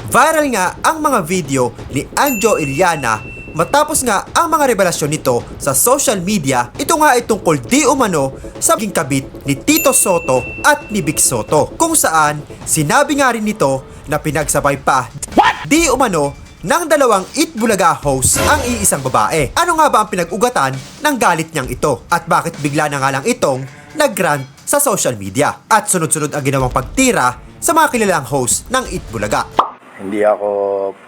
Viral nga ang mga video ni Anjo Iliana matapos nga ang mga revelasyon nito sa social media. Ito nga ay tungkol di umano sa maging kabit ni Tito Sotto at ni Vic Sotto, kung saan sinabi nga rin nito na pinagsabay pa di umano ng dalawang Itbulaga host ang iisang babae. Ano nga ba ang pinag-ugatan ng galit niyang ito? At bakit bigla na nga lang itong nag-rant sa social media? At sunod-sunod ang ginawang pagtira sa mga kilalang host ng Itbulaga. Hindi ako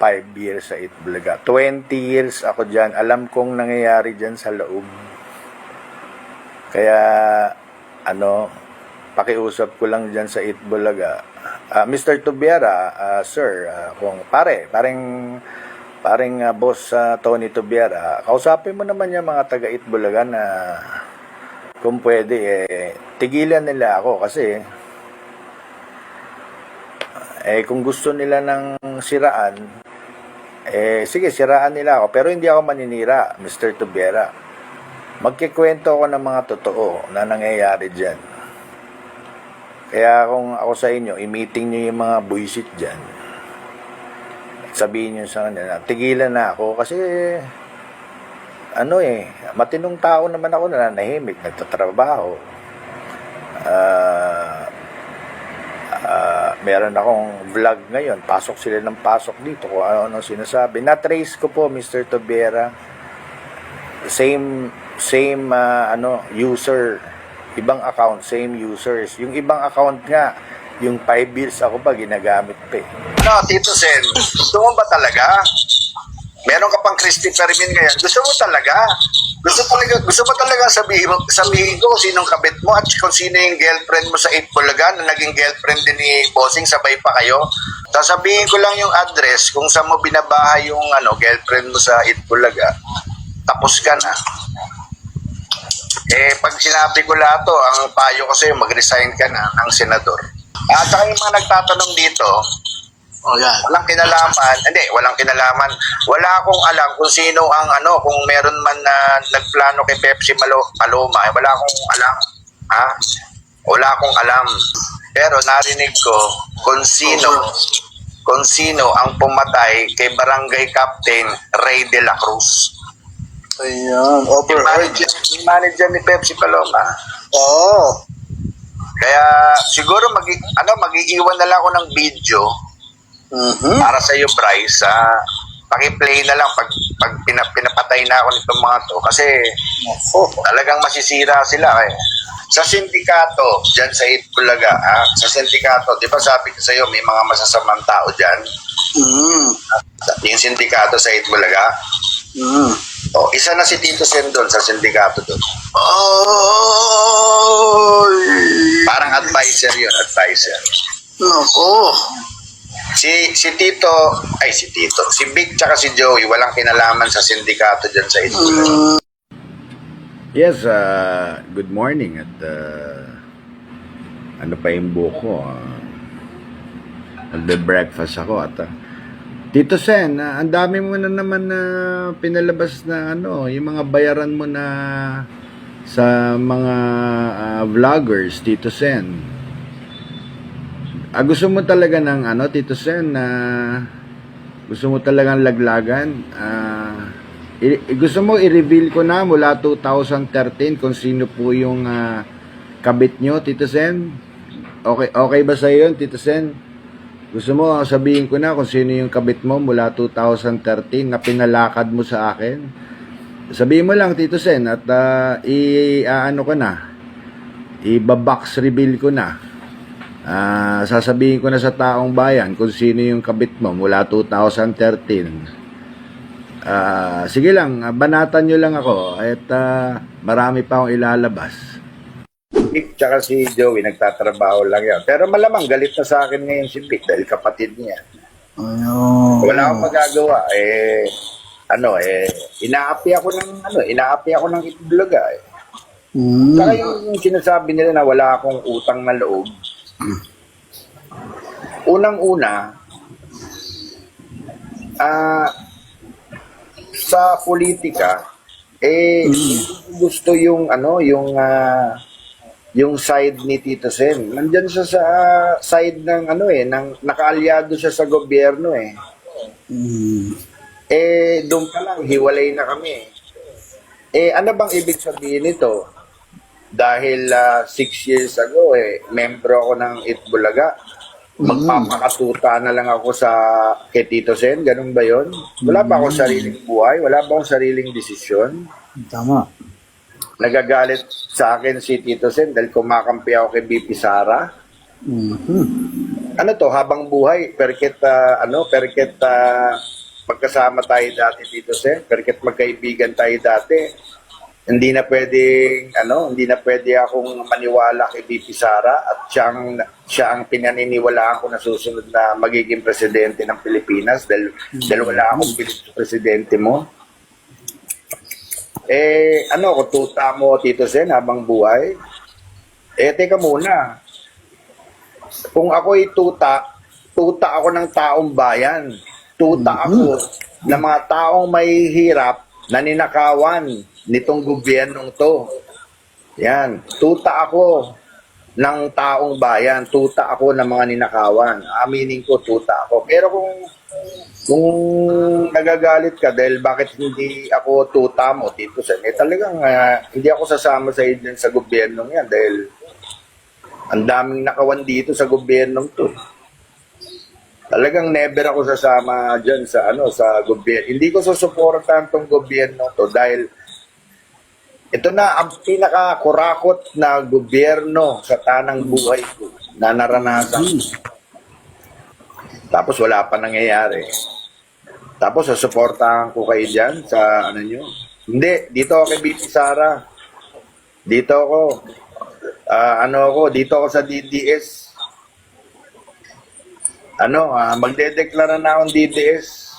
5 years sa Itbulaga. 20 years ako dyan. Alam kong nangyayari dyan sa loob. Kaya, pakiusap ko lang dyan sa Itbulaga. Mr. Tubiera, sir, kung pareng boss Tony Tubiera, kausapin mo naman yung mga taga Itbulaga na kung pwede, tigilan nila ako kasi kung gusto nila ng siraan, sige, siraan nila ako. Pero hindi ako maninira, Mr. Tubiera. Magkikwento ako ng mga totoo na nangyayari dyan. Kaya kung ako sa inyo, i-meeting nyo yung mga buisit dyan. Sabihin nyo sa kanila, tigilan na ako kasi, matinong tao naman ako, nananahimik, nagtatrabaho. Meron akong vlog ngayon, pasok sila ng pasok dito kung ano sinasabi. Na-trace ko po, Mr. Tubiera, same user, ibang account, same users. Yung ibang account nga, yung 5 years ako pa ginagamit pa eh. Tito Sen, gusto mo ba talaga? Meron ka pang Christopher Min ngayon. Gusto mo talaga? Gusto mo talaga sabihin ko sinong kabit mo at kung sino yung girlfriend mo sa Itbulaga na naging girlfriend din ni Bossing, sabay pa kayo. Sasabihin ko lang yung address kung saan mo binabahay yung girlfriend mo sa Itbulaga. Tapos ka na. Pag sinabi ko lahat to, ang payo ko sa'yo, mag-resign ka na ng senador. At saka yung mga nagtatanong dito, walang kinalaman. Wala akong alam kung sino ang kung meron man na nagplano kay Pepsi Paloma, wala akong alam. Wala akong alam. Pero narinig ko kung sino ang pumatay kay Barangay Captain Ray de la Cruz. Ayan, Yung manager ni Pepsi Paloma. Oo. Kaya siguro mag-iiwan na lang ako ng video. Para sa iyo, Bryce, paki-play na lang pag pinapatay na ako nitong mga to kasi talagang masisira sila sa sindikato dyan sa Itbulaga, sa sindikato, di ba sabi ko sa iyo may mga masasamang tao dyan? Yung sindikato sa Itbulaga. Isa na si Tito Sen doon sa sindikato doon. Parang advisor yun, advisor. Nako. Si Vic tsaka si Joey, walang kinalaman sa sindikato dyan sa Itbulaga. Yes, good morning at ano pa yung buko, nagbe-breakfast ako at Tito Sen, ang dami mo na naman na pinalabas na yung mga bayaran mo na sa mga vloggers, Tito Sen. Gusto mo talaga ng Tito Sen, gusto mo talagang laglagan? Gusto mo i-reveal ko na mula 2013 kung sino po yung kabit nyo, Tito Sen? Okay ba sa iyo, Tito Sen? Gusto mo sabihin ko na kung sino yung kabit mo mula 2013 na pinalakad mo sa akin? Sabihin mo lang, Tito Sen, at ko na, i-box reveal ko na. Sasabihin ko na sa taong bayan kung sino yung kabit mo mula 2013. Sige lang, banatan nyo lang ako at marami pa akong ilalabas. Vic tsaka si Joey nagtatrabaho lang yan. Pero malamang galit na sa akin ngayon si Vic dahil kapatid niya. Wala akong magagawa. Inaapi ako ng Itbulaga. Saka yung sinasabi nila na wala akong utang na loob. Unang-una, sa politika, gusto yung yung side ni Tito Sen. Nandyan siya sa side ng nakaalyado siya sa gobyerno eh. Doon pa lang, hiwalay na kami. Ano bang ibig sabihin nito? Dahil 6 years ago, membro ako ng Itbulaga. Magpapakatuta na lang ako kay Tito Sen, ganun ba yun? Wala ba akong sariling buhay? Wala ba akong sariling desisyon? Tama. Nagagalit sa akin si Tito Sen dahil kumakampi ako kay BP Sara. Ano to, habang buhay, perket magkasama tayo dati, Tito Sen, perket magkaibigan tayo dati. Hindi na pwede akong maniwala kay BP Sara at siya ang pinaniniwalaan ko na susunod na magiging presidente ng Pilipinas dahil wala akong bilib sa presidente mo. Tuta mo, Tito Sen, habang buhay? Teka muna. Kung ako'y tuta ako ng taong bayan. Tuta ako ng mga taong may hirap na ninakawan nitong gobyernong to. Yan. Tuta ako ng taong bayan. Tuta ako ng mga ninakawan. Aminin ko, tuta ako. Pero kung nagagalit ka dahil bakit hindi ako tuta mo, Tito Sen, talagang hindi ako sasama sa idin sa gobyernong yan dahil ang daming nakawan dito sa gobyernong to. Talagang never ako sasama dyan sa gobyerno. Hindi ko susuportahan tong gobyerno to dahil ito na ang pinaka-kurakot na gobyerno sa tanang buhay ko na naranasan. Tapos wala pa nangyayari. Tapos susuportahan ko kayo dyan sa nyo. Hindi, dito ako kay BP Sara. Dito ako. Dito ako sa DDS. Magdedeklara na akong DDS.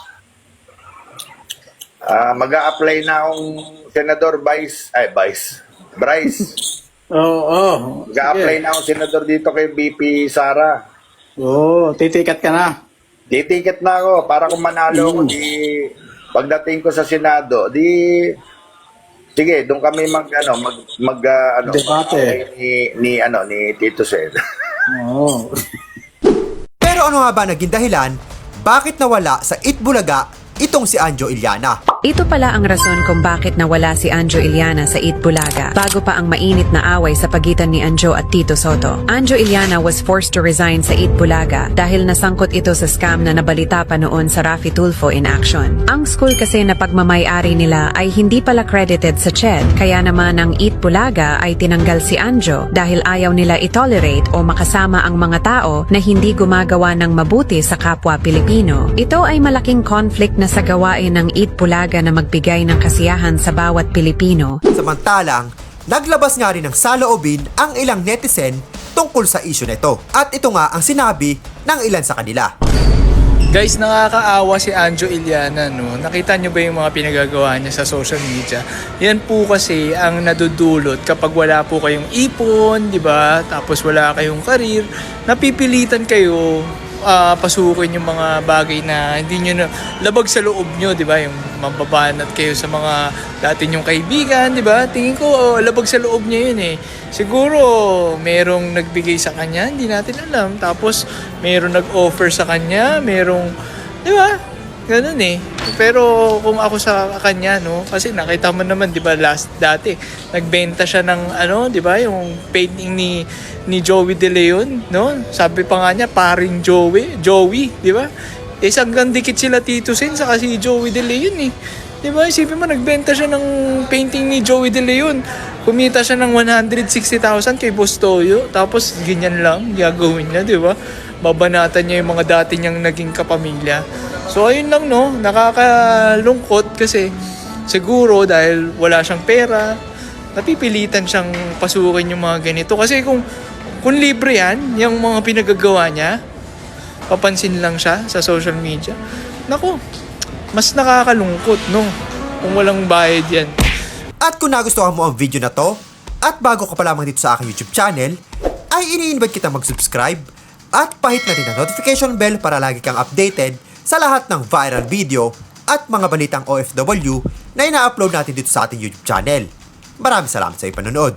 Mag-a-apply na akong senador Bryce. Oo. Mag-a-apply na akong senador dito kay BP Sara. Oo, titikat ka na. Titiket na ako para kung manalo ako pagdating ko sa Senado, sige, doon kami Debate. ni Tito Sen. Oo. Pero ano nga ba naging dahilan bakit nawala sa Itbulaga itong si Anjo Iliana? Ito pala ang rason kung bakit nawala si Anjo Iliana sa Itbulaga bago pa ang mainit na away sa pagitan ni Anjo at Tito Soto. Anjo Iliana was forced to resign sa Itbulaga dahil nasangkot ito sa scam na nabalita pa noon sa Raffy Tulfo in action. Ang school kasi na pagmamay-ari nila ay hindi pala credited sa CHED, kaya naman ang Itbulaga ay tinanggal si Anjo dahil ayaw nila itolerate o makasama ang mga tao na hindi gumagawa ng mabuti sa kapwa Pilipino. Ito ay malaking conflict na sa gawain ng Itbulaga na magbigay ng kasiyahan sa bawat Pilipino. Samantalang, naglabas nga rin ng saloobin ang ilang netizen tungkol sa issue nito. At ito nga ang sinabi ng ilan sa kanila. Guys, nakakaawa si Anjo Iliana, no? Nakita nyo ba yung mga pinagagawa niya sa social media? Yan po kasi ang nadudulot kapag wala po kayong ipon, di ba? Tapos wala kayong karir, napipilitan kayo pasukin yung mga bagay na hindi nyo na labag sa loob nyo, di ba? Yung mababanat kayo sa mga dati nyong kaibigan, di ba? Tingin ko, labag sa loob niya yun eh. Siguro, merong nagbigay sa kanya, hindi natin alam. Tapos, merong nag-offer sa kanya, merong, di ba? Ganun eh. Pero kung ako sa kanya, no, kasi nakita mo naman, di ba, dati, nagbenta siya ng, di ba, yung painting ni Joey De Leon, no? Sabi pa nga niya, paring Joey, di ba? Hanggang dikit sila Tito Sen, saka si Joey De Leon eh. Di ba, isipin mo, nagbenta siya ng painting ni Joey De Leon. Kumita siya ng 160,000 kay Boss Toyo, tapos ganyan lang, gagawin niya, di ba? Babanatan niya yung mga dati niyang naging kapamilya. So ayun lang, no, nakakalungkot kasi siguro dahil wala siyang pera, napipilitan siyang pasukin yung mga ganito. Kasi kung libre yan, yung mga pinagagawa niya, papansin lang siya sa social media, naku, mas nakakalungkot, no, kung walang bayad yan. At kung nagustuhan mo ang video na to, at bago ka pa lamang dito sa aking YouTube channel, ay ini-invite kita mag-subscribe at pahit na rin ang notification bell para lagi kang updated sa lahat ng viral video at mga balitang OFW na ina-upload natin dito sa ating YouTube channel. Maraming salamat sa ipanonood.